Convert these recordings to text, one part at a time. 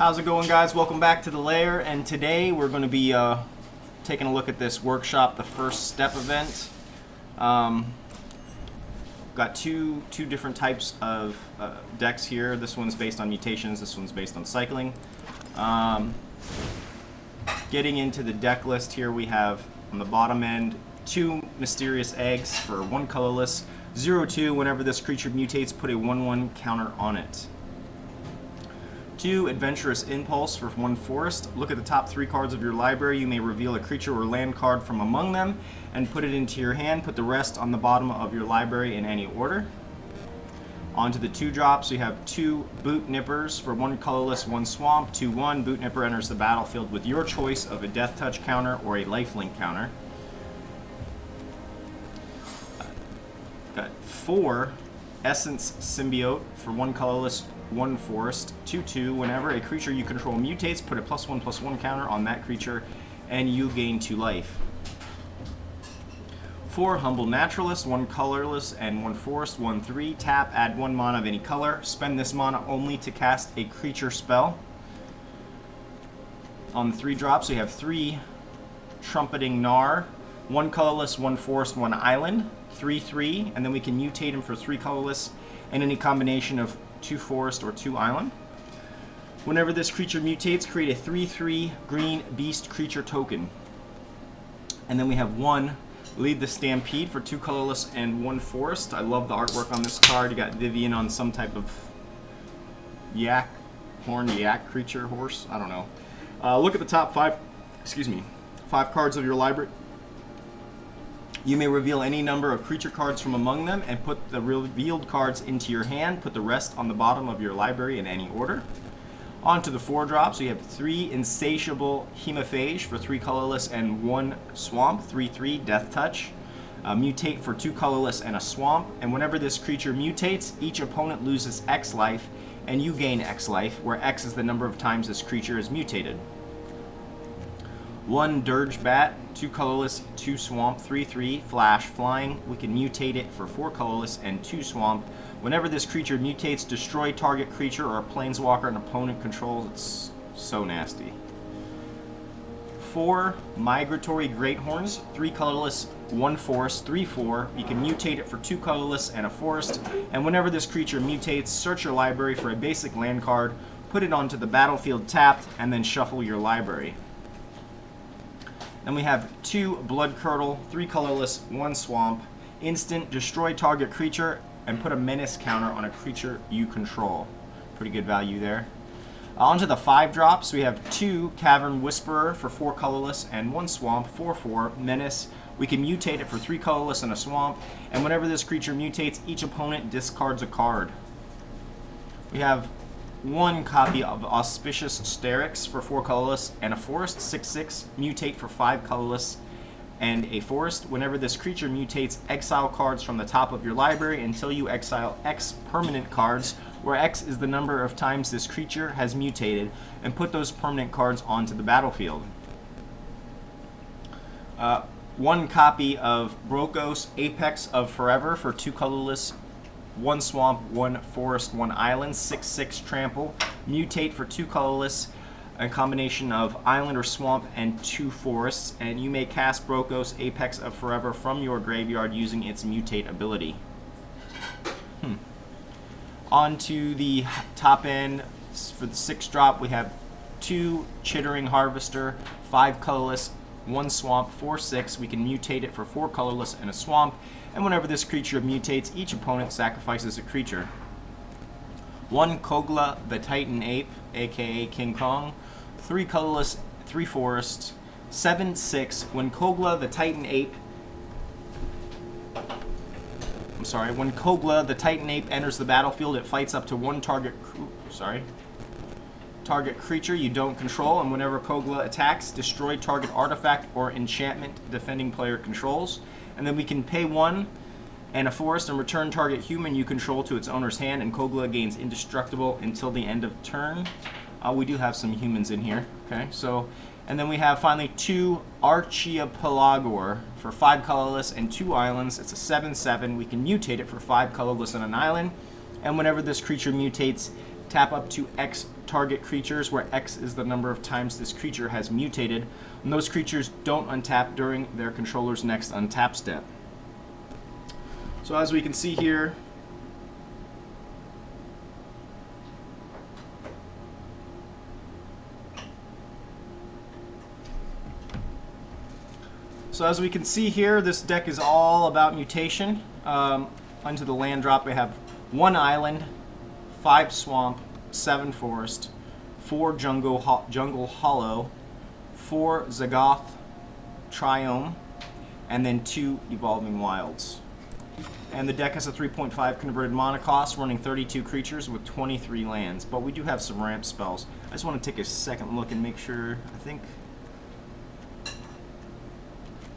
How's it going, guys? Welcome back to the lair, and today we're going to be taking a look at this workshop, the first step event. Got two different types of decks here. This one's based on mutations, this one's based on cycling. Getting into the deck list here, we have on the bottom end 2 mysterious eggs for 1 colorless, 0/2. Whenever this creature mutates, put a 1/1 counter on it. 2 Adventurous Impulse for 1 forest. Look at the top 3 cards of your library. You may reveal a creature or land card from among them and put it into your hand. Put the rest on the bottom of your library in any order. On to the 2 drops. We have 2 Boot Nippers for 1 colorless, 1 swamp. 2/1. Boot Nipper enters the battlefield with your choice of a Death Touch counter or a Lifelink counter. Got 4 Essence Symbiote for 1 colorless, 1 forest, 2/2. Whenever a creature you control mutates, put a +1/+1 counter on that creature, and you gain 2 life. 4 Humble Naturalist, 1 colorless and 1 forest, 1/3. Tap, add 1 mana of any color. Spend this mana only to cast a creature spell. On the 3 drops, we have 3 Trumpeting Gnar, 1 colorless, 1 forest, 1 island, 3/3, and then we can mutate him for 3 colorless and any combination of 2 forest or 2 island. Whenever this creature mutates, create a 3/3 green beast creature token. And then we have 1 Lead the Stampede for 2 colorless and 1 forest. I love the artwork on this card. You got Vivian on some type of horned yak creature, horse, I don't know. Look at the top 5 cards of your library. You may reveal any number of creature cards from among them and put the revealed cards into your hand. Put the rest on the bottom of your library in any order. On to the 4 drops. We have 3 Insatiable Hemophage for 3 colorless and 1 swamp. 3/3 Death Touch. Mutate for 2 colorless and a swamp. And whenever this creature mutates, each opponent loses X life and you gain X life, where X is the number of times this creature is mutated. 1 Dirge Bat, 2 colorless, 2 swamp, 3/3, flash, flying. We can mutate it for 4 colorless and 2 swamp. Whenever this creature mutates, destroy target creature or a planeswalker an opponent controls. It's so nasty. 4 Migratory Greathorns, 3 colorless, 1 forest, 3/4. You can mutate it for 2 colorless and a forest. And whenever this creature mutates, search your library for a basic land card, put it onto the battlefield tapped, and then shuffle your library. Then we have 2 Blood Curdle, 3 colorless, 1 swamp. Instant, destroy target creature and put a menace counter on a creature you control. Pretty good value there. Onto the 5 drops, we have 2 Cavern Whisperer for 4 colorless and 1 swamp, 4/4, menace. We can mutate it for 3 colorless and a swamp, and whenever this creature mutates, each opponent discards a card. We have 1 copy of Auspicious Sterix for 4 colorless and a forest, 6/6, mutate for 5 colorless and a forest. Whenever this creature mutates, exile cards from the top of your library until you exile X permanent cards, where X is the number of times this creature has mutated, and put those permanent cards onto the battlefield. 1 copy of Brokos, Apex of Forever for 2 colorless, 1 swamp, 1 forest, 1 island, 6/6 trample. Mutate for 2 colorless, a combination of island or swamp and 2 forests, and you may cast Brokos, Apex of Forever from your graveyard using its mutate ability. On to the top end, for the 6 drop, we have 2 Chittering Harvester, 5 colorless, 1 swamp, 4/6. We can mutate it for 4 colorless and a swamp. And whenever this creature mutates, each opponent sacrifices a creature. 1 Kogla the Titan Ape, aka King Kong, 3 colorless, 3 forests, 7/6. When Kogla the Titan Ape enters the battlefield, it fights up to 1 target creature you don't control, and whenever Kogla attacks, destroy target artifact or enchantment defending player controls. And then we can pay 1 and a forest and return target human you control to its owner's hand, and Kogla gains indestructible until the end of turn. We do have some humans in here. Okay, so, and then we have finally 2 Archiapelagor for 5 colorless and 2 islands. It's a 7/7. We can mutate it for 5 colorless and an island. And whenever this creature mutates, Tap up to X target creatures, where X is the number of times this creature has mutated, and those creatures don't untap during their controller's next untap step. So as we can see here, this deck is all about mutation. Onto the land drop, we have 1 island, 5 swamp, 7 forest, 4 jungle hollow, 4 Zagoth triome, and then 2 evolving wilds. And the deck has a 3.5 converted mana cost, running 32 creatures with 23 lands. But we do have some ramp spells. I just want to take a second look and make sure. I think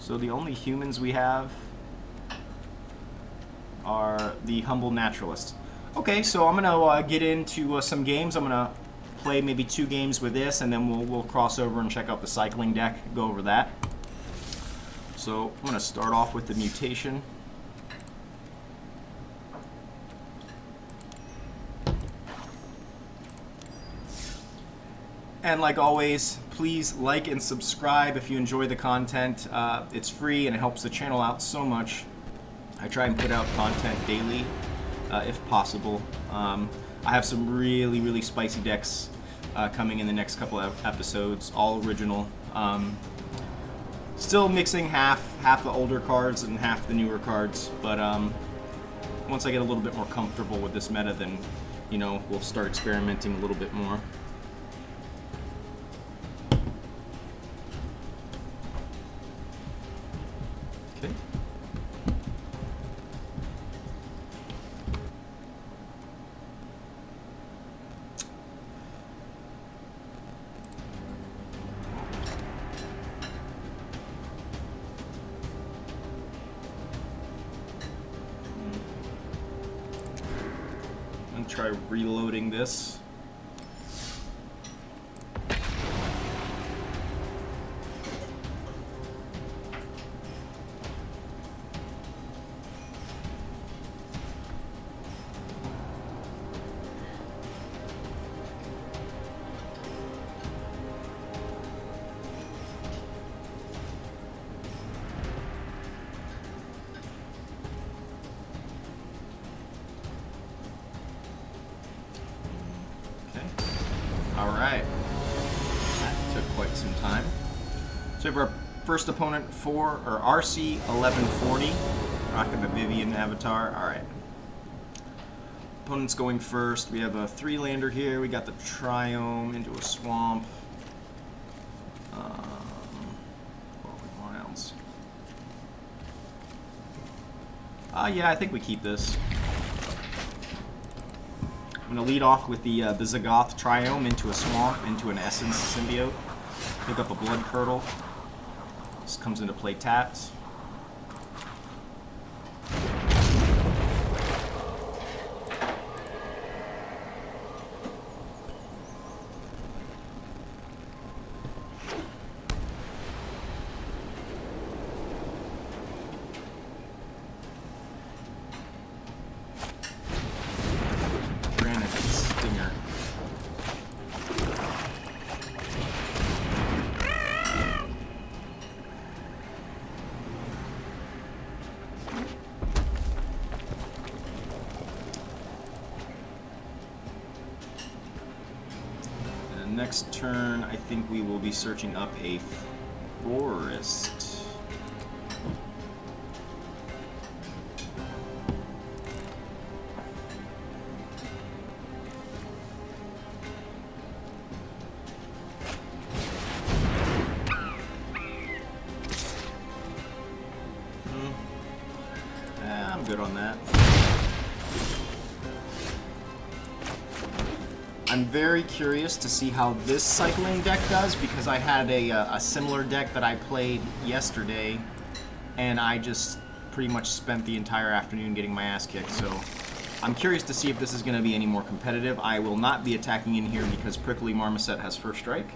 so. The only humans we have are the humble naturalists. Okay, so I'm gonna get into some games. I'm gonna play maybe 2 games with this, and then we'll cross over and check out the cycling deck. Go over that. So I'm gonna start off with the mutation. And like always, please like and subscribe if you enjoy the content. It's free and it helps the channel out so much. I try and put out content daily, if possible. I have some really spicy decks coming in the next couple of episodes, all original. Still mixing half the older cards and half the newer cards, but once I get a little bit more comfortable with this meta, then we'll start experimenting a little bit more. Okay. And try reloading this. Alright, that took quite some time. So we have our first opponent for RC 1140, rocking the Vivian avatar. Alright. Opponent's going first. We have a 3-lander here. We got the Triome into a swamp. Wilds. Yeah, I think we keep this. I'm going to lead off with the Zagoth Triome into a swamp, into an Essence symbiote. Pick up a Blood Curdle. This comes into play tapped. Next turn, I think we will be searching up a forest. I'm good on that. I'm very curious to see how this cycling deck does, because I had a similar deck that I played yesterday, and I just pretty much spent the entire afternoon getting my ass kicked, so I'm curious to see if this is going to be any more competitive. I will not be attacking in here because Prickly Marmoset has first strike.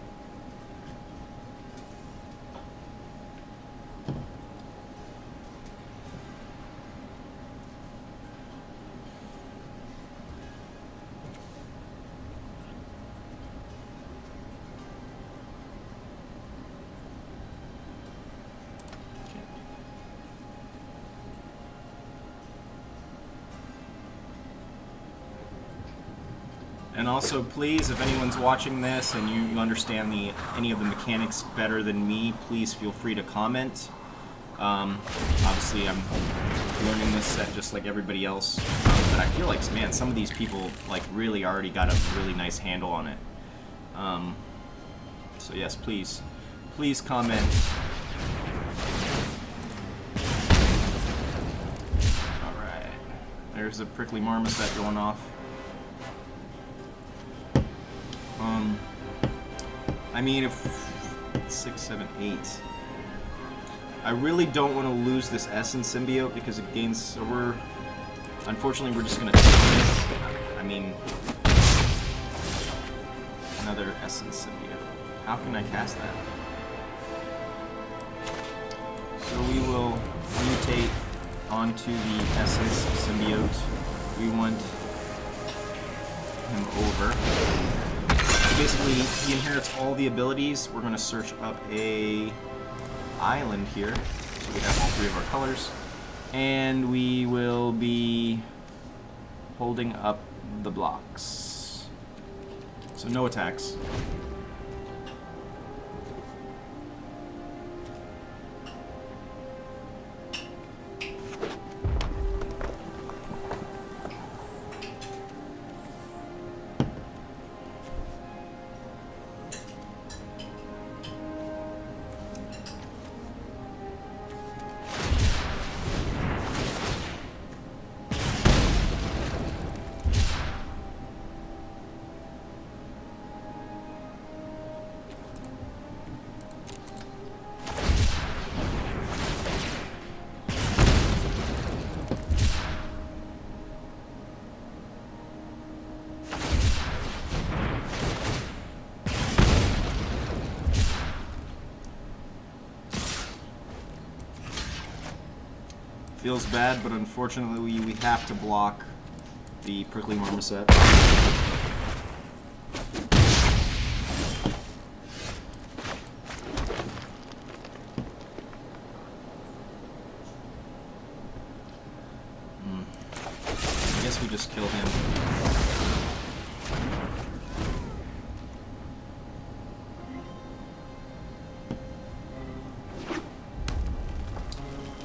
And also, please, if anyone's watching this and you understand any of the mechanics better than me, please feel free to comment. Obviously, I'm learning this set just like everybody else, but I feel like, man, some of these people like really already got a really nice handle on it. So yes, please comment. All right, there's a prickly marmoset going off. I mean, if 6, 7, 8. I really don't want to lose this Essence Symbiote because it gains. So unfortunately, we're just gonna take this. I mean, another Essence Symbiote. How can I cast that? So we will mutate onto the Essence Symbiote. We want him over. Basically, he inherits all the abilities. We're going to search up a island here, so we have all 3 of our colors, and we will be holding up the blocks. So no attacks. Feels bad, but unfortunately we have to block the prickly marmoset. I guess we just kill him.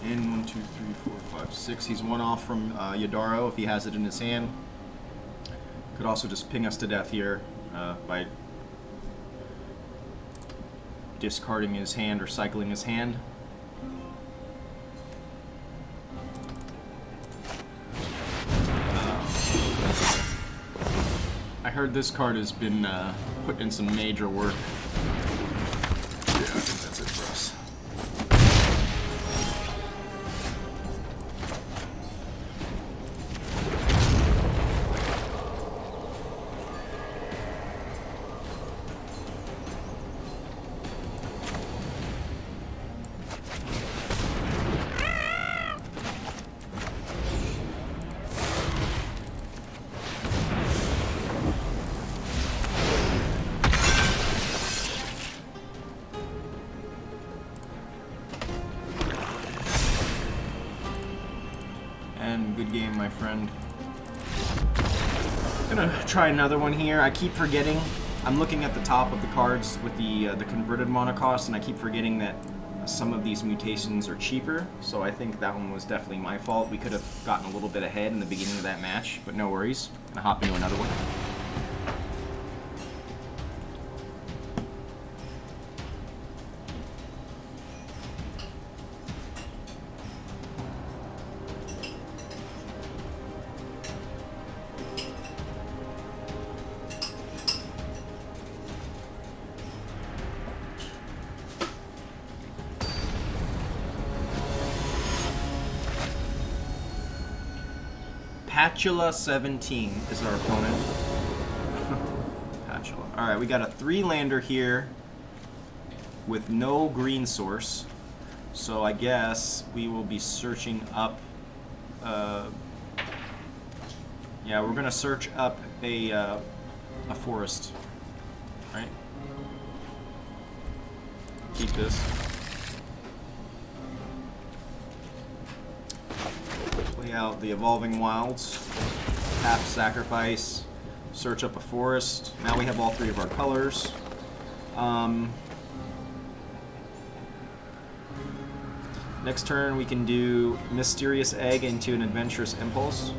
In 1, 2, 3, 4, 5, 6. He's 1 off from Yadaro if he has it in his hand. Could also just ping us to death here by discarding his hand or cycling his hand. I heard this card has been put in some major work. Yeah, I think that's it for us. Good game, my friend. Gonna try another one here. I keep forgetting. I'm looking at the top of the cards with the converted mana cost, and I keep forgetting that some of these mutations are cheaper. So I think that one was definitely my fault. We could have gotten a little bit ahead in the beginning of that match, but no worries. Gonna hop into another one. Patula 17 is our opponent. Patula. Alright, we got a 3-lander here with no green source. So I guess we will be searching up... yeah, we're going to search up a forest. Right? Keep this. Out the Evolving Wilds, tap, sacrifice, Search up a forest. Now we have all three of our colors. Next turn we can do Mysterious Egg into an Adventurous Impulse.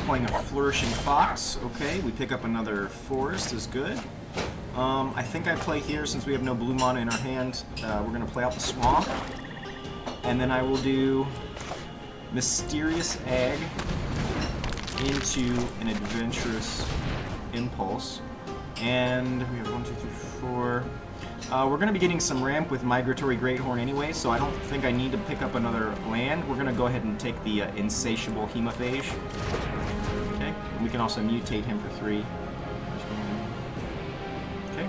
Playing a Flourishing Fox. Okay, we pick up another forest, is good. I think I play here, since we have no blue mana in our hand, we're going to play out the swamp. And then I will do Mysterious Egg into an Adventurous Impulse. And we have 1, 2, 3, 4. We're going to be getting some ramp with Migratory Greathorn anyway, so I don't think I need to pick up another land. We're going to go ahead and take the Insatiable Hemophage. Okay, and we can also mutate him for 3. Okay.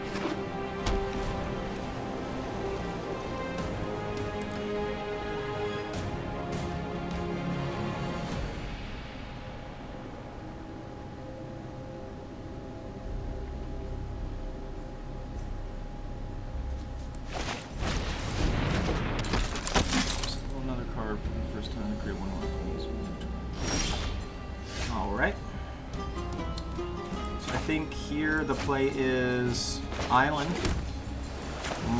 Another card for the first time to create one more. Alright. So I think here the play is Island.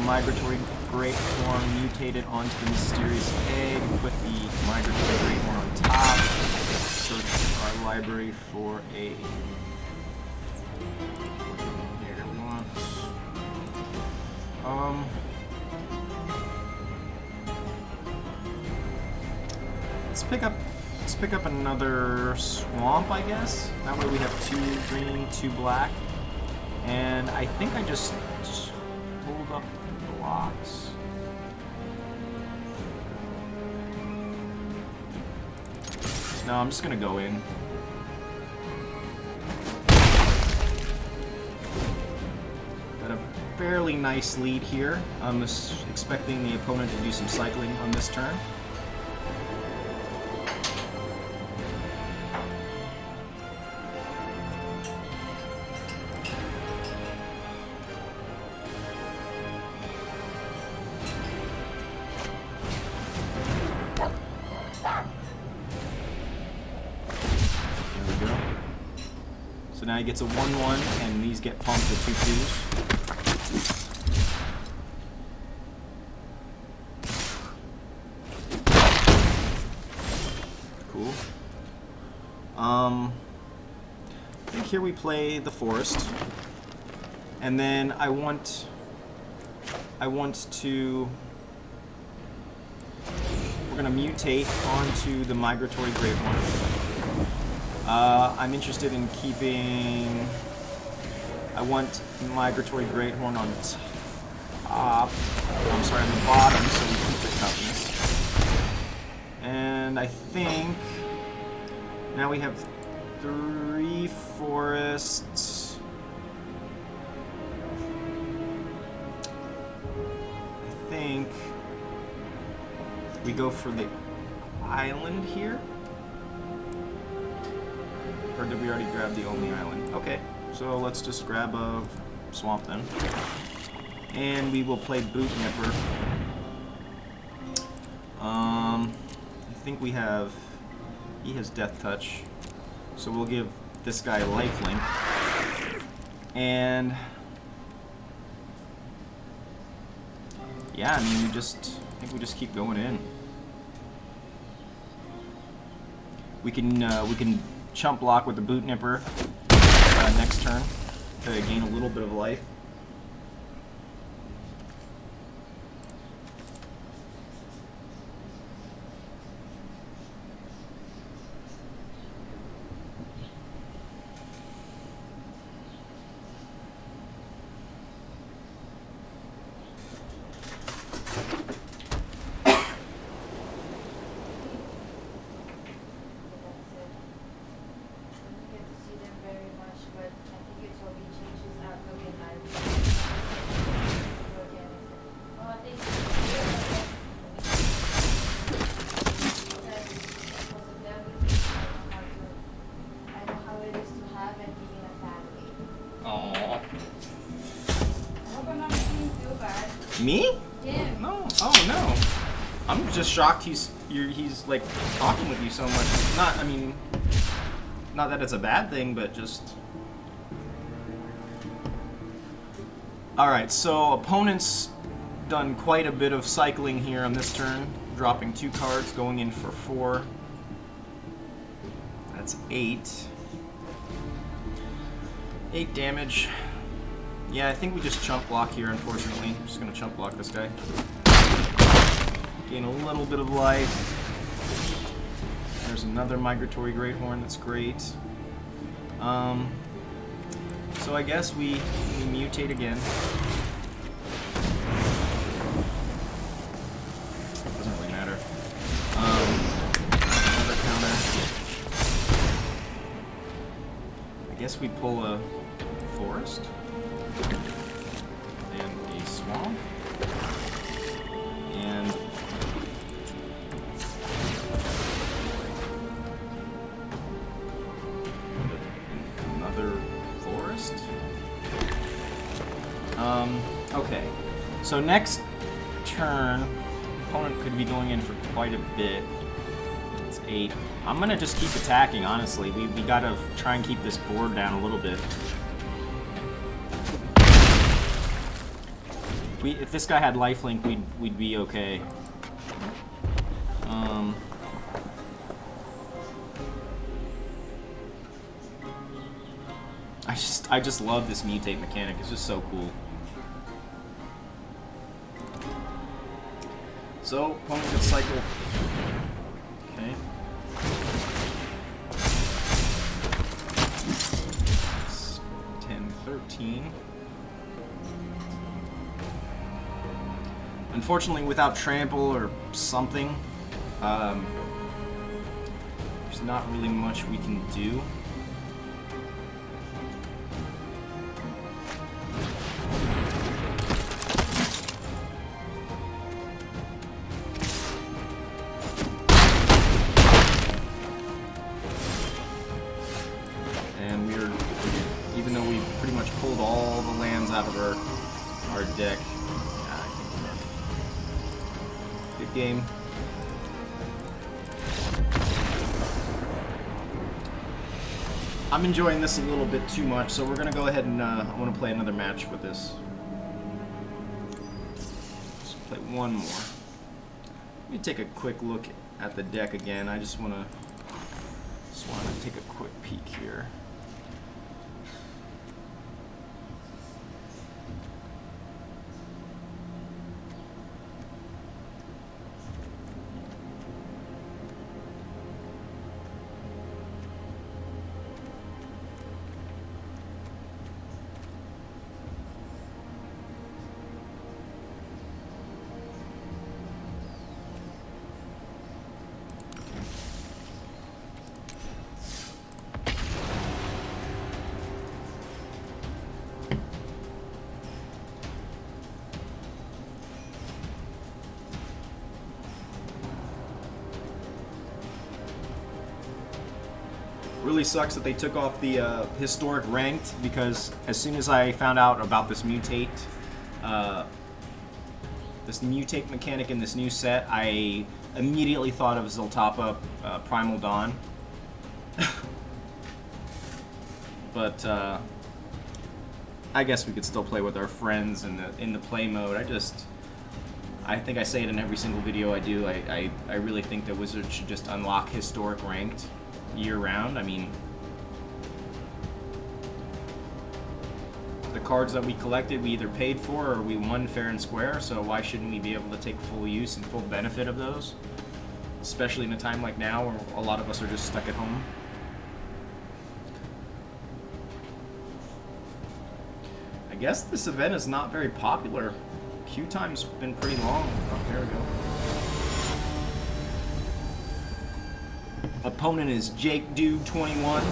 Migratory Greathorn mutated onto the Mysterious Egg. Put the Migratory Greathorn on top. Search our library for a... Here we want... Let's pick up another swamp, I guess. That way we have 2 green, 2 black. And I think I just pulled up blocks. No, I'm just gonna go in. Got a fairly nice lead here. I'm expecting the opponent to do some cycling on this turn. So now he gets a 1/1, and these get pumped with 2/2s. Cool. I think here we play the forest, and then I want to. We're gonna mutate onto the Migratory Greathorn. I'm interested in keeping... I want Migratory Greathorn on top. I'm sorry, on the bottom, so we keep the toughness. And I think... Now we have 3 forests. I think... We go for the island here? Or did we already grab the only island? Okay, so let's just grab a swamp then. And we will play Boot Nipper. I think we have... He has Death Touch. So we'll give this guy Lifelink. And... Yeah, I mean, I think we just keep going in. We can chump block with the Boot Nipper next turn to gain a little bit of life. Me? Yeah. No. Oh no. I'm just shocked he's like talking with you so much. Not, I mean, not that it's a bad thing, but just. All right. So opponents done quite a bit of cycling here on this turn, dropping 2 cards, going in for 4. That's 8. 8 damage. Yeah, I think we just chump block here, unfortunately. I'm just gonna chump block this guy. Gain a little bit of life. There's another Migratory Greathorn, that's great. So I guess we mutate again. Doesn't really matter. Another counter. I guess we pull a forest and a swamp and another forest. Okay, so next turn opponent could be going in for quite a bit. It's 8. I'm gonna just keep attacking, honestly. We gotta try and keep this board down a little bit. If this guy had lifelink, we'd be okay. I just love this mutate mechanic. It's just so cool. So opponent gets cycle. Okay. 10, 13. Unfortunately, without trample or something, there's not really much we can do. And even though we pretty much pulled all the lands out of our deck. Good game. I'm enjoying this a little bit too much, so we're gonna go ahead and I want to play another match with this. Let's play one more. Let me take a quick look at the deck again. I just want to take a quick peek here. Really sucks that they took off the historic ranked, because as soon as I found out about this mutate mechanic in this new set, I immediately thought of Ziltapa Primal Dawn. But I guess we could still play with our friends in the play mode. I think I say it in every single video I do. I really think that Wizards should just unlock historic ranked year-round. I mean, the cards that we collected, we either paid for or we won fair and square, so why shouldn't we be able to take full use and full benefit of those? Especially in a time like now where a lot of us are just stuck at home. I guess this event is not very popular. Queue time's been pretty long. Oh, there we go. Opponent is Jake Dude 21.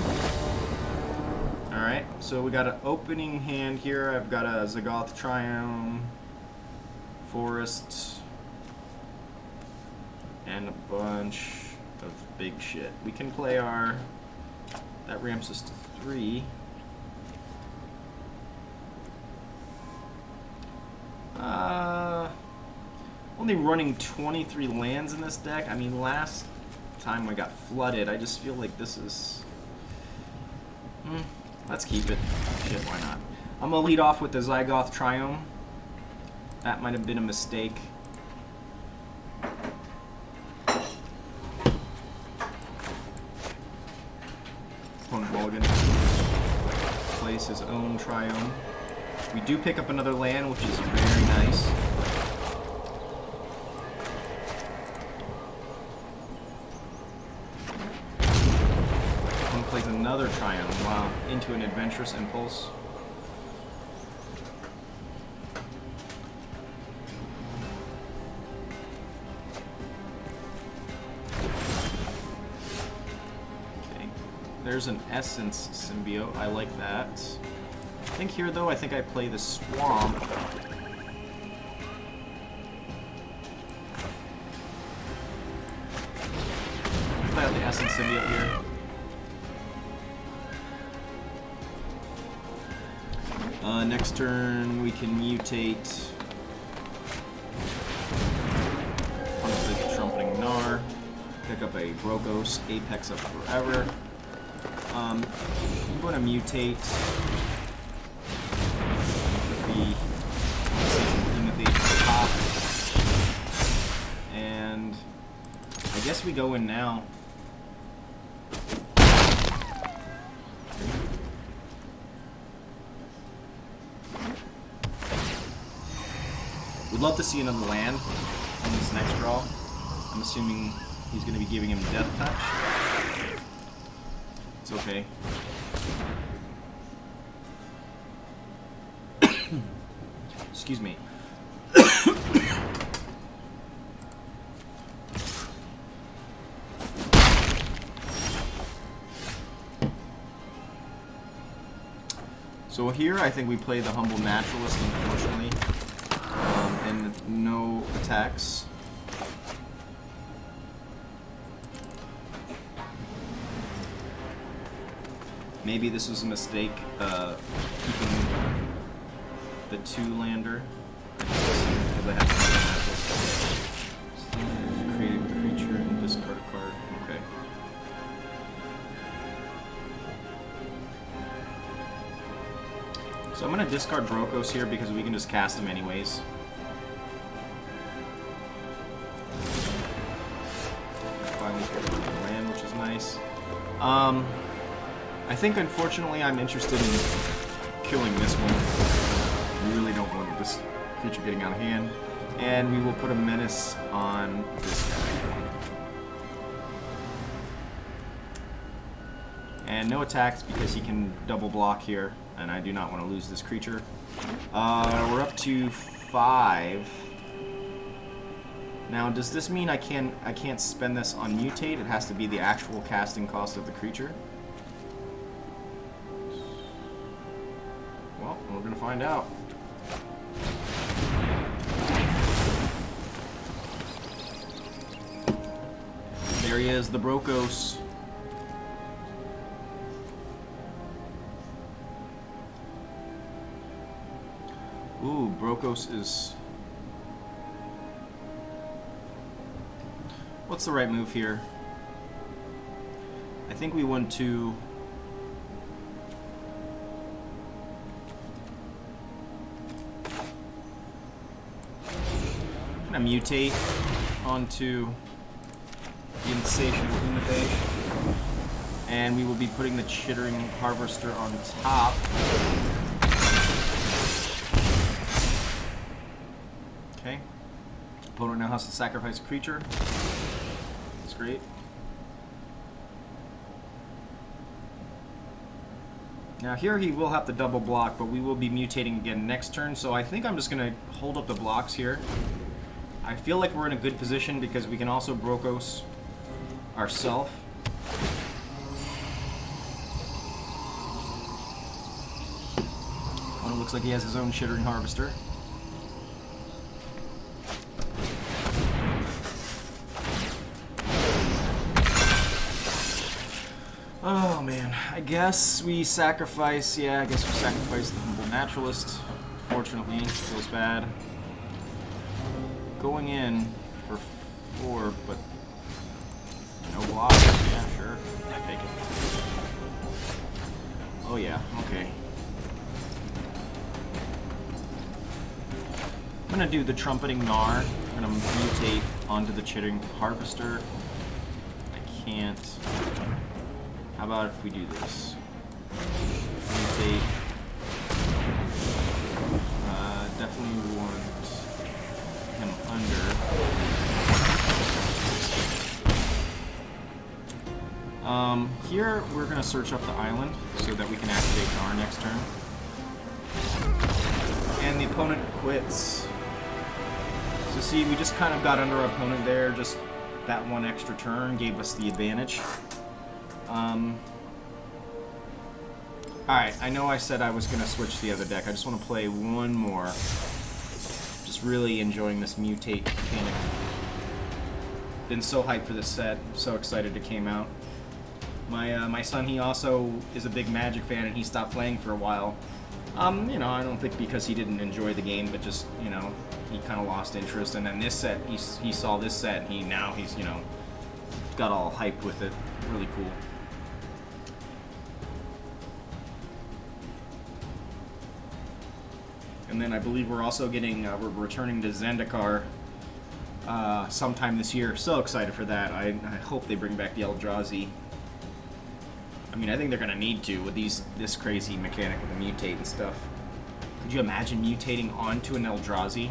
Alright, so we got an opening hand here. I've got a Zagoth Triome, Forest, and a bunch of big shit. We can play our... That ramps us to 3. I Only running 23 lands in this deck. I mean, last time I got flooded, I just feel like this is... let's keep it. Shit, why not? I'm going to lead off with the Zygoth Triome. That might have been a mistake. Opponent mulligan. Plays his own Triome. We do pick up another land, which is very nice. Opponent plays another Triome. Wow, into an Adventurous Impulse. There's an Essence Symbiote. I like that. I think here, though, I think I play the Swamp. Play out the Essence Symbiote here. Next turn, we can mutate onto the Trumpeting Gnar. Pick up a Brokos, Apex up forever. I'm going to mutate the top, and I guess we go in now. We'd love to see another land on this next draw. I'm assuming he's going to be giving him Death Touch. It's okay. Excuse me. So here I think we play the Humble Naturalist, unfortunately, and no attacks. Maybe this was a mistake, keeping the 2-lander. Because I have to create a creature and discard a card. Okay. So I'm going to discard Brokos here because we can just cast him anyways. Finally get rid of the land, which is nice. I think, unfortunately, I'm interested in killing this one. We really don't want this creature getting out of hand. And we will put a menace on this guy. And no attacks because he can double block here, and I do not want to lose this creature. We're up to 5. Now, does this mean I can't spend this on Mutate? It has to be the actual casting cost of the creature? Well, we're going to find out. There he is, the Brokos. Ooh, Brokos is... What's the right move here? I think we want to... I'm gonna mutate onto the Insatiable Mutate, and we will be putting the Chittering Harvester on top. Okay. Opponent now has to sacrifice a creature. That's great. Now here he will have to double block, but we will be mutating again next turn, so I think I'm just going to hold up the blocks here. I feel like we're in a good position because we can also Brokos ourselves. Well, it looks like he has his own Chittering Harvester. Oh man, I guess we sacrifice, yeah, I guess we sacrifice the Humble Naturalist. Fortunately, feels bad. going in for 4, but no block. Yeah, sure. I take it. Oh yeah, okay. I'm gonna do the Trumpeting Gnar. I'm gonna mutate onto the Chittering Harvester. I can't. How about if we do this? Mutate. Definitely want him under. Here we're gonna search up the island so that we can activate Gnar next turn. And the opponent quits. So see, we just kind of got under our opponent there. Just that one extra turn gave us the advantage. Alright, I know I said I was going to switch to the other deck. I just want to play one more. Just really enjoying this Mutate mechanic. Been so hyped for this set. So excited it came out. My son, he also is a big Magic fan, and he stopped playing for a while. You know, I don't think because he didn't enjoy the game, but just, you know, he kind of lost interest. And then this set, he saw this set, and he's, you know, got all hyped with it. Really cool. And then I believe we're also getting, we're returning to Zendikar sometime this year. So excited for that. I hope they bring back the Eldrazi. I mean, I think they're going to need to with this crazy mechanic with the mutate and stuff. Could you imagine mutating onto an Eldrazi?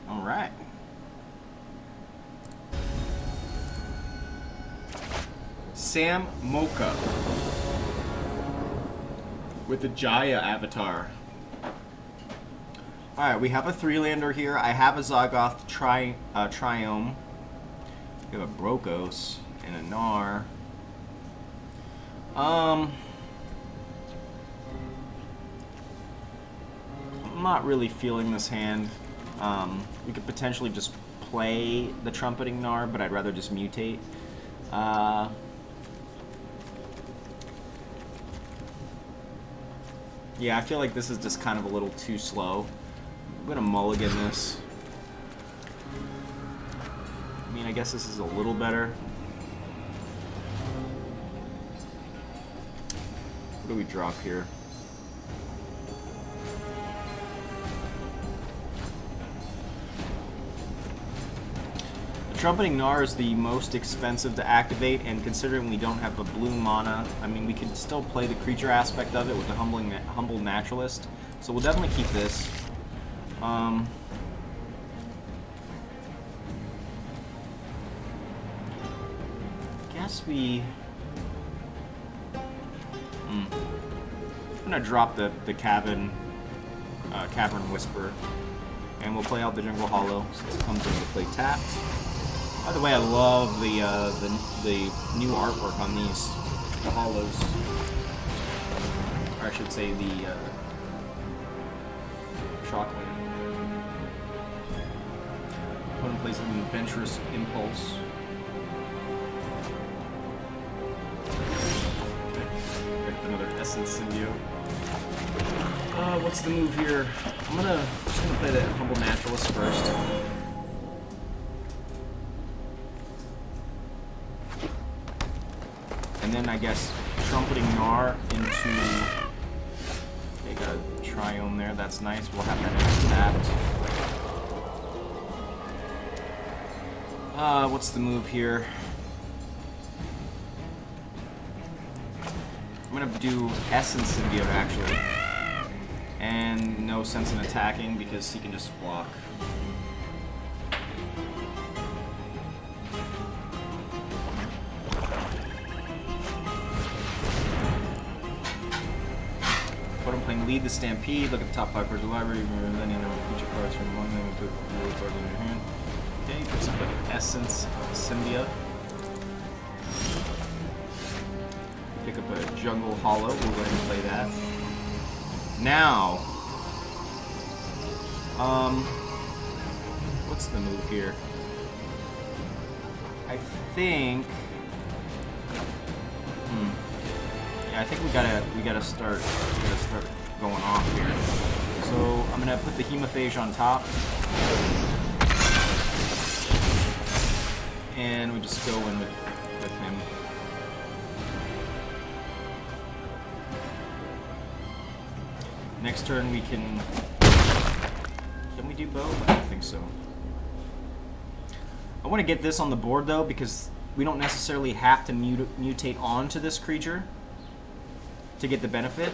Alright. Sam Mocha with the Jaya avatar. Alright, we have a 3-lander here. I have a Zaggoth Triome. We have a Brokos and a Gnar. I'm not really feeling this hand. We could potentially just play the Trumpeting Gnar, but I'd rather just mutate. Yeah, I feel like this is just kind of a little too slow. I'm gonna mulligan this. I mean, I guess this is a little better. What do we drop here? Trumpeting Gnar is the most expensive to activate, and considering we don't have a blue mana, I mean, we can still play the creature aspect of it with the Humble Naturalist. So we'll definitely keep this. Guess we... I'm gonna drop the Cavern Whisper, and we'll play out the Jungle Hollow since it comes into play tapped. By the way, I love the new artwork on these, the hollows. Or I should say the chocolate. Opponent plays an Adventurous Impulse. Okay. Another Essence Symbiote. What's the move here? I'm just gonna play the Humble Naturalist first. And then I guess Trumpeting Gnar into... Okay, got a Triome there, that's nice. We'll have that tapped. What's the move here? I'm gonna do Essence Symbiote actually. And no sense in attacking because he can just block. Lead the Stampede, look at the top 5 cards of the library, remove any other feature cards from among them and put the cards in your hand. Okay, put some like Essence Symbiote. Pick up a Jungle Hollow. We'll go ahead and play that. Now, what's the move here? I think. Yeah, I think we gotta start going off here. So I'm gonna put the Hemophage on top, and we just go in with him. Next turn we can we do both? I don't think so. I want to get this on the board though, because we don't necessarily have to mutate onto this creature to get the benefit.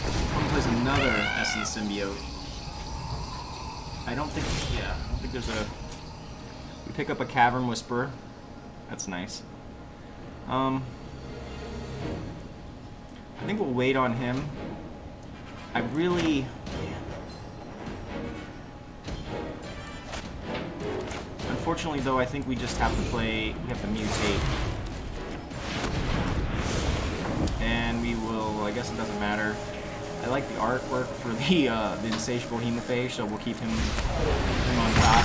Someone plays another Essence Symbiote. I don't think there's a... We pick up a Cavern Whisperer. That's nice. I think we'll wait on him. I really... Unfortunately, though, I think we just have to play... We have to mutate. And we will... I guess it doesn't matter. I like the artwork for the Insatiable Hemophage, so we'll keep him on top.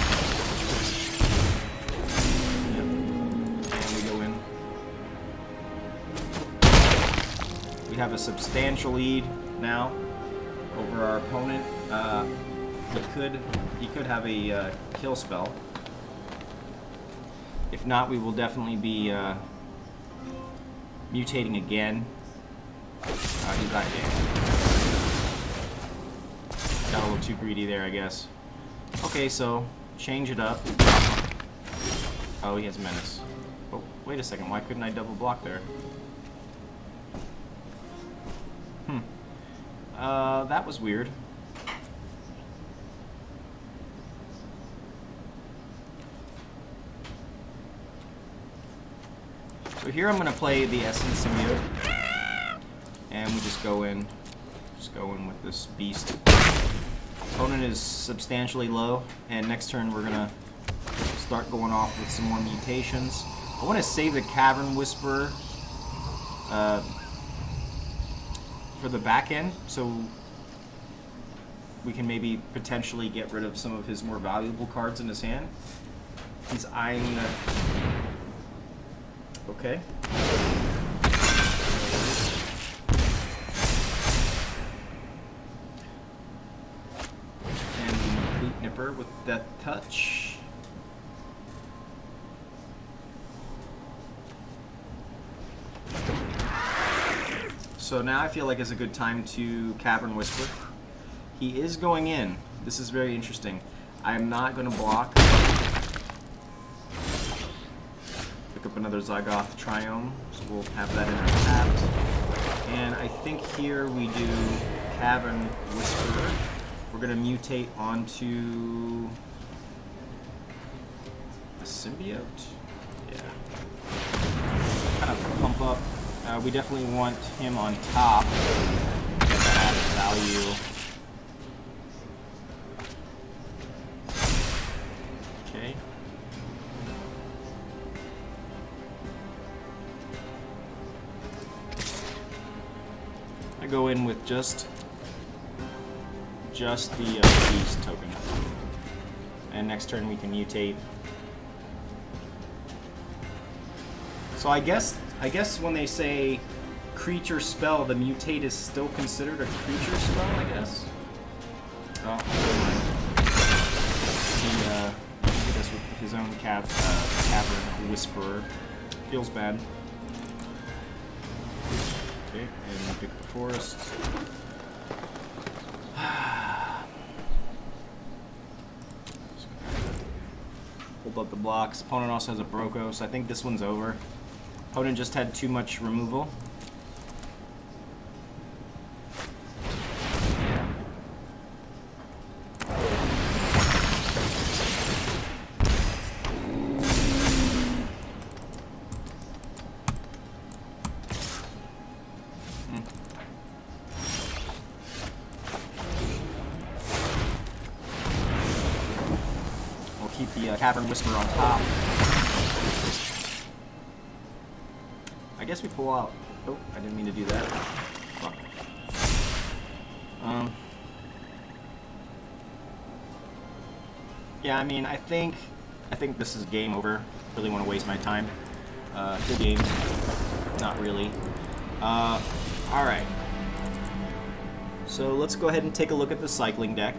We have a substantial lead now over our opponent. He could have a kill spell. If not, we will definitely be mutating again. He got a little too greedy there, I guess. Okay, so change it up. Oh, he has Menace. Oh, wait a second. Why couldn't I double block there? That was weird. So here I'm going to play the Essence Symbiote. And we just go in with this beast. Opponent is substantially low, and next turn we're going to start going off with some more mutations. I want to save the Cavern Whisperer for the back end, so we can maybe potentially get rid of some of his more valuable cards in his hand. He's eyeing the... Okay. And Boot Nipper with Death Touch. So now I feel like it's a good time to Cavern Whisper. He is going in. This is very interesting. I am not going to block. Pick up another Zygoth Triome, so we'll have that in our tapped. And I think here we do Cavern Whisperer. We're going to mutate onto the Symbiote. Yeah. Kind of pump up. We definitely want him on top. Get that added value. Okay. I go in with just the beast token. And next turn we can mutate. So I guess when they say creature spell, the mutate is still considered a creature spell, I guess? Oh, never mind. He hit us with his own Cavern Whisperer. Feels bad. Okay, and we pick the forest. Hold up the blocks. Opponent also has a Broco, so I think this one's over. Opponent just had too much removal. We'll keep the Cavern Whisperer on top. I guess we pull out. Oh, I didn't mean to do that. Fuck. Yeah, I mean, I think this is game over. Really want to waste my time. Good game. Not really. Alright. So let's go ahead and take a look at the cycling deck.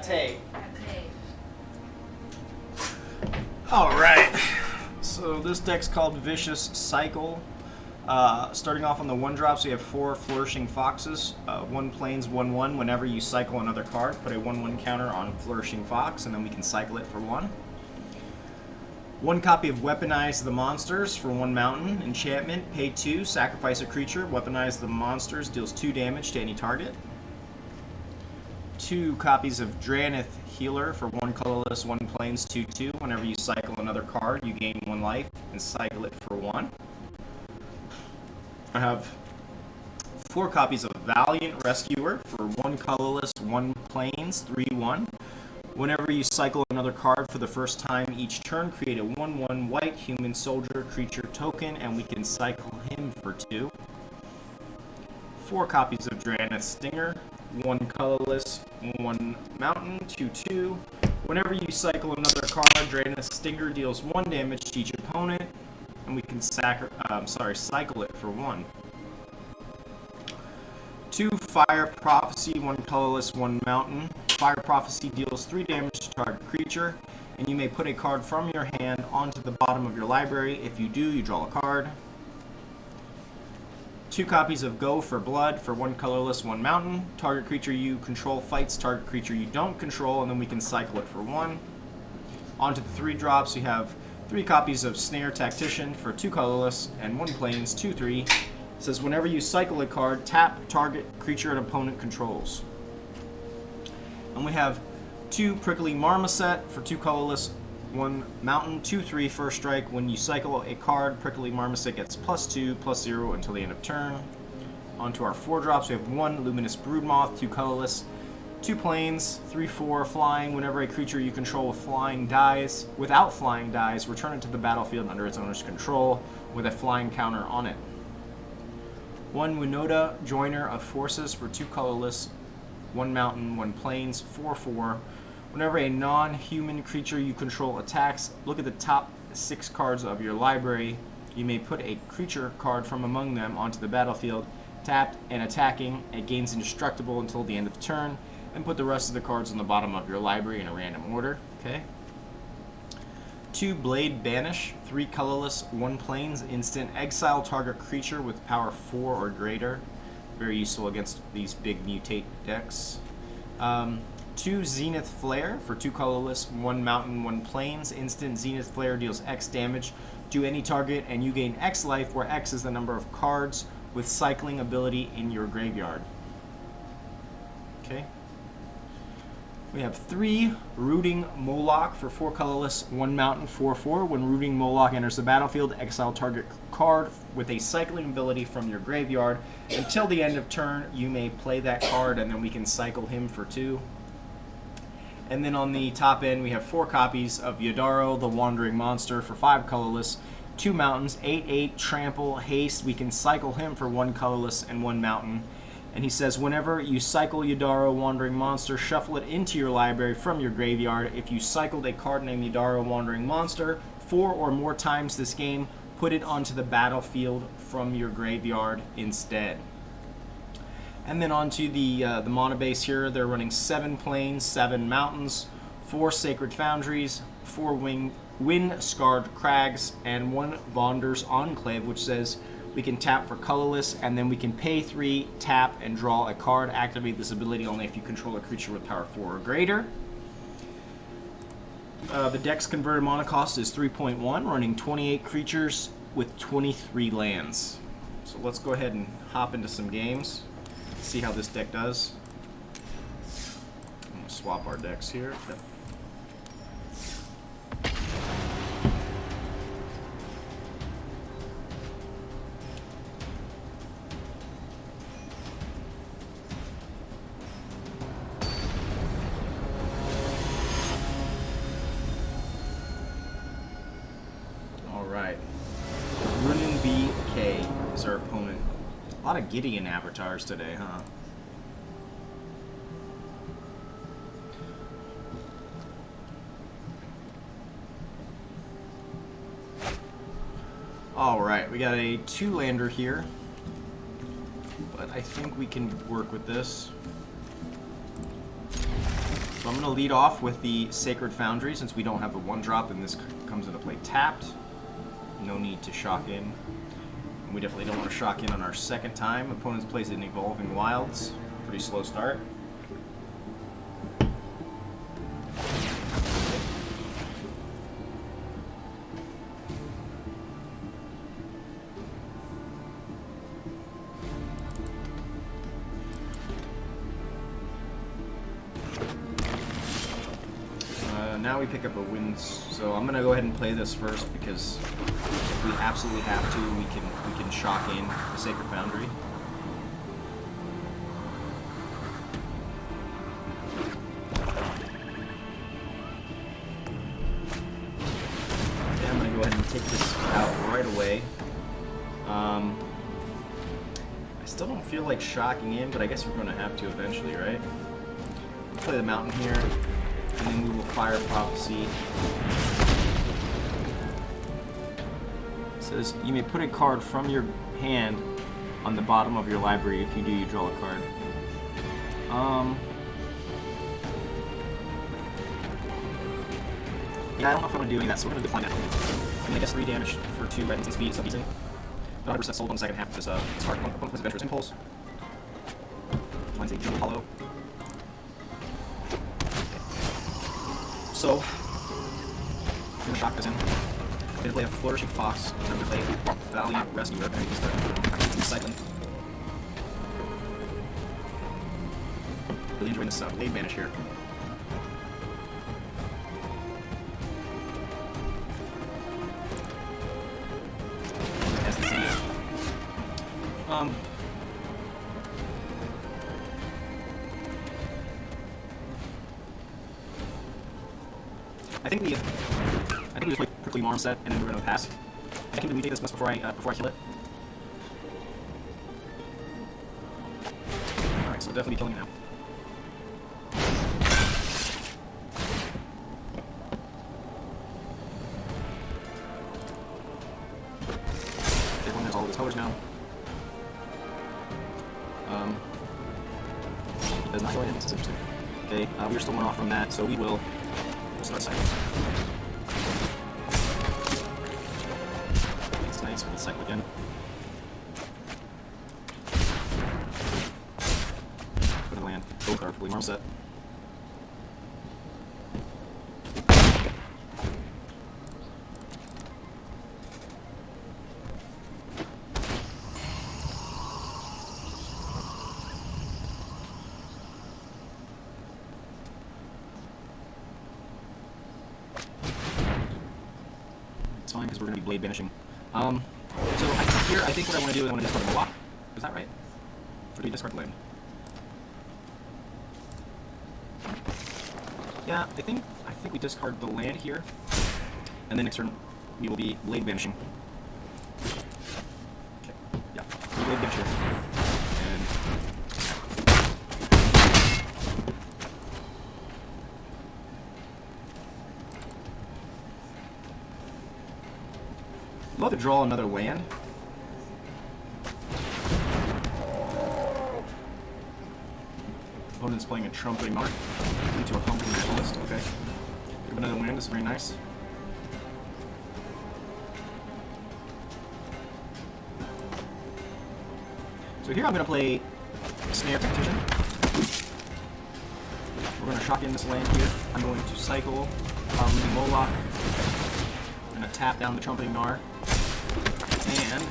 Mutate. Alright, so this deck's called Vicious Cycle. Starting off on the 1-drops, we have 4 Flourishing Foxes, 1 Plains, 1/1. Whenever you cycle another card, put a 1/1 counter on Flourishing Fox, and then we can cycle it for 1. 1 copy of Weaponize the Monsters for 1 mountain. Enchantment, pay 2, sacrifice a creature. Weaponize the Monsters, deals 2 damage to any target. 2 copies of Dranith Healer for 1 colorless, 1 plains, 2/2. Whenever you cycle another card, you gain 1 life and cycle it for 1. I have 4 copies of Valiant Rescuer for 1 colorless, 1 plains, 3/1. Whenever you cycle another card for the first time each turn, create a 1/1 white human soldier creature token, and we can cycle him for 2. 4 copies of Dranith Stinger, 1 colorless, 1 mountain, 2/2. Whenever you cycle another card, Dranith Stinger deals 1 damage to each opponent, and we can cycle it for 1. 2 Fire Prophecy, 1 colorless, 1 mountain. Fire Prophecy deals 3 damage to target creature, and you may put a card from your hand onto the bottom of your library. If you do, you draw a card. 2 copies of Go for Blood for 1 colorless, 1 mountain. Target creature you control fights target creature you don't control, and then we can cycle it for 1. Onto the 3-drops, we have 3 copies of Snare Tactician for 2 colorless and 1 plains, 2/3. It says whenever you cycle a card, tap target creature an opponent controls. And we have 2 Prickly Marmoset for 2 colorless, 1 mountain, 2/3 first strike. When you cycle a card, Prickly Marmoset gets +2, +0 until the end of turn. Onto our 4-drops, we have 1 Luminous Broodmoth, 2 colorless, 2 plains, 3/4 flying. Whenever a creature you control with flying dies, without flying dies, return it to the battlefield under its owner's control with a flying counter on it. 1 Winota, Joiner of Forces for 2 colorless, 1 mountain, 1 plains, 4/4. Whenever a non-human creature you control attacks, look at the top 6 cards of your library. You may put a creature card from among them onto the battlefield, tapped and attacking. It gains indestructible until the end of the turn, and put the rest of the cards on the bottom of your library in a random order. Okay. 2 Blade Banish, 3 colorless, 1 plains, instant. Exile target creature with power 4 or greater. Very useful against these big mutate decks. 2 Zenith Flare for 2 colorless, 1 mountain, 1 plains. Instant Zenith Flare deals X damage to any target, and you gain X life, where X is the number of cards with cycling ability in your graveyard. Okay. We have 3 Rooting Moloch for 4 colorless, 1 mountain, 4/4. When Rooting Moloch enters the battlefield, exile target card with a cycling ability from your graveyard. Until the end of turn, you may play that card, and then we can cycle him for 2. And then on the top end, we have 4 copies of Yodaro, the Wandering Monster, for 5 colorless, 2 mountains, 8/8, Trample, Haste. We can cycle him for 1 colorless and 1 mountain. And he says, whenever you cycle Yodaro, Wandering Monster, shuffle it into your library from your graveyard. If you cycled a card named Yodaro, Wandering Monster 4 or more times this game, put it onto the battlefield from your graveyard instead. And then onto the mono base here, they're running 7 plains, 7 mountains, 4 Sacred Foundries, 4 Wind-Scarred Crags, and 1 Vonder's Enclave, which says we can tap for colorless, and then we can pay 3, tap, and draw a card. Activate this ability only if you control a creature with power 4 or greater. The deck's converted mana cost is 3.1, running 28 creatures with 23 lands. So So let's go ahead and hop into some games, see how this deck does. I'm going to swap our decks here. Yep. Our opponent. A lot of Gideon avatars today, huh? Alright, we got a 2-lander here, but I think we can work with this. So I'm going to lead off with the Sacred Foundry since we don't have the 1-drop and this comes into play tapped. No need to shock in. We definitely don't want to shock in on our second time. Opponents plays an Evolving Wilds. Pretty slow start. Now we pick up a win, so I'm gonna go ahead and play this first because if we absolutely have to, we can shock in the Sacred Foundry. Okay, I'm gonna go ahead and take this out right away. I still don't feel like shocking in, but I guess we're gonna have to eventually, right? We'll play the mountain here. And then we will fire Prophecy. It says, you may put a card from your hand on the bottom of your library. If you do, you draw a card. Yeah, I don't know if I'm going to do any of that, so we're going to decline that. I mean, I guess 3 damage for 2 red and speed, so easy. 100% sold on the second half of this card. Opponent plays Adventurous Impulse. Mine's a Jewel Hollow. So, I'm going to shock this in. I'm going to play a Flourishing Fox. I'm going to play Valiant Rescue Rep and start cycling. Really enjoying this Blade Banish here. As the city. I think we just play quickly Marm set and then we're gonna pass. I can mutate this before I kill it. Alright, so definitely killing it now. Everyone has all of his colors now. Does not go in, this is interesting. Okay, we are still one off from that, so we will start cycling. That's nice, we'll cycle again. Put a land. Both are fully marm set. Because we're going to be blade banishing. So I think what I want to do is I want to discard a block. Is that right? Or do we discard land? Yeah, I think we discard the land here, and then next turn we will be blade banishing. Okay. Yeah, blade banish here. Love to draw another land. Opponent's playing a Trumpeting Mark into a Humbling Nationalist. Okay. Pick up another land. This is very nice. So here I'm going to play Snare Tactician. We're going to shock in this land here. I'm going to cycle Moloch. I'm going to tap down the Trumpeting Gnar. And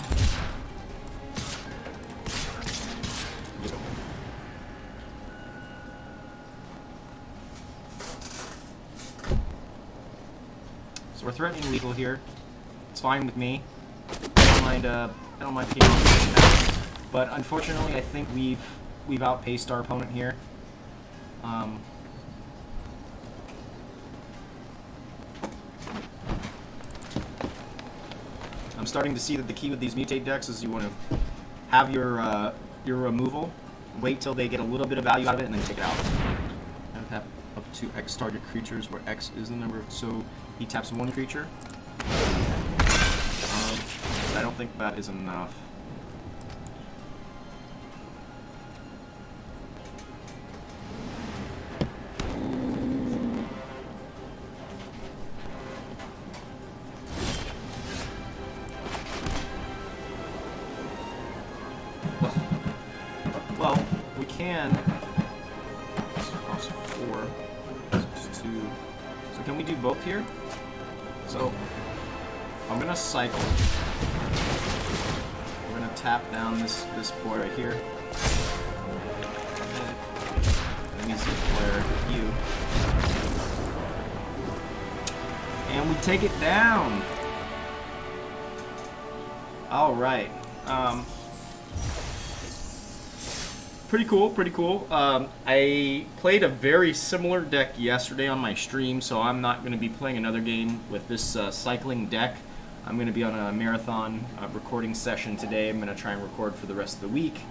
So we're threatening lethal here. It's fine with me. I don't mind keeping on. But unfortunately, I think we've outpaced our opponent here. I'm starting to see that the key with these mutate decks is you want to have your removal, wait till they get a little bit of value out of it, and then take it out. And have up to X target creatures, where X is the number. So he taps one creature. But I don't think that is enough. Well, we can. Cost 4. 2. So can we do both here? So I'm gonna cycle. We're gonna tap down this boy right here. Let me see player you. And we take it down. All right. Pretty cool, pretty cool. I played a very similar deck yesterday on my stream, so I'm not going to be playing another game with this cycling deck. I'm going to be on a marathon recording session today. I'm going to try and record for the rest of the week.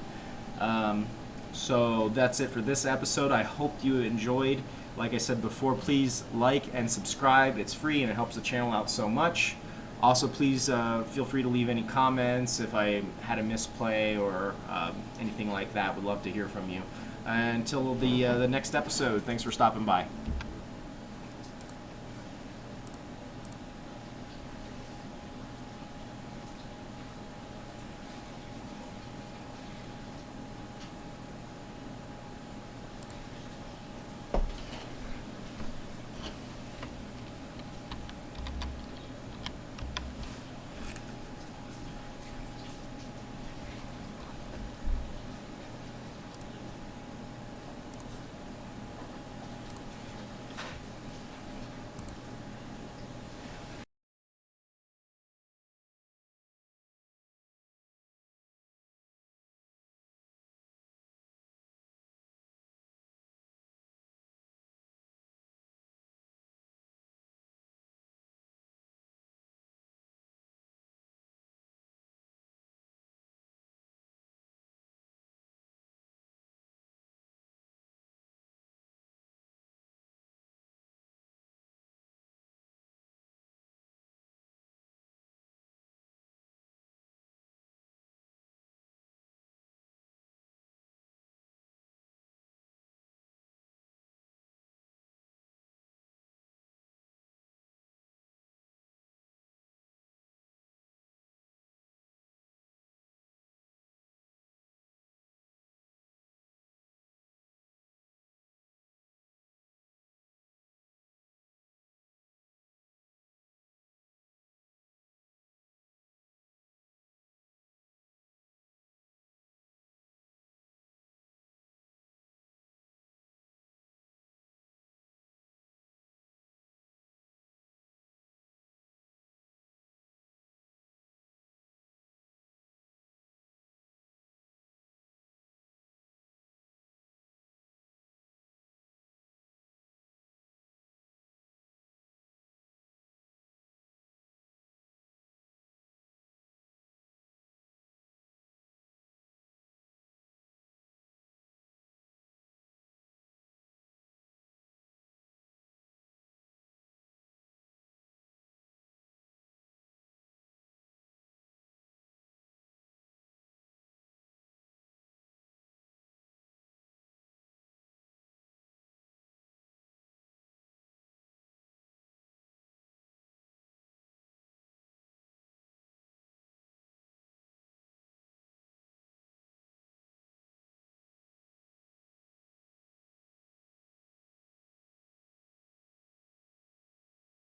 So that's it for this episode. I hope you enjoyed. Like I said before, please like and subscribe. It's free and it helps the channel out so much. Also, please feel free to leave any comments if I had a misplay or anything like that. Would love to hear from you. Until the next episode, thanks for stopping by.